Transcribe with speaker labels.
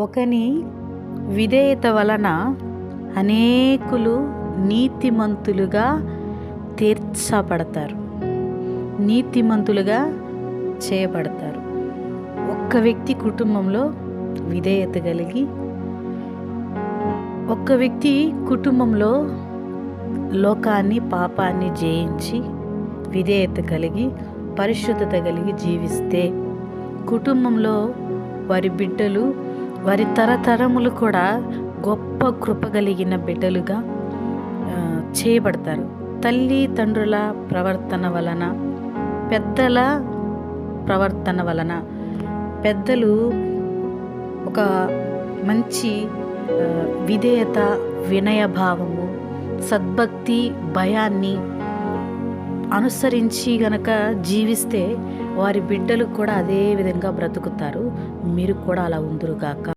Speaker 1: ఒకని విధేయత వలన అనేకులు నీతిమంతులుగా తీర్చబడతారు, నీతిమంతులుగా చేయబడతారు. ఒక్క వ్యక్తి కుటుంబంలో విధేయత కలిగి, ఒక్క వ్యక్తి కుటుంబంలో లోకాన్ని పాపాన్ని జయించి విధేయత కలిగి పరిశుద్ధత కలిగి జీవిస్తే కుటుంబంలో వారి బిడ్డలు, వారి తరతరములు కూడా గొప్ప కృప కలిగిన బిడ్డలుగా చేయబడతారు. తల్లి తండ్రుల ప్రవర్తన వలన, పెద్దల ప్రవర్తన వలన, పెద్దలు ఒక మంచి విధేయత, వినయభావము, సద్భక్తి, భయాన్ని అనుసరించి గనక జీవిస్తే వారి బిడ్డలు కూడా అదే విధంగా బ్రతుకుతారు. మీరు కూడా అలా ఉందురుగాక.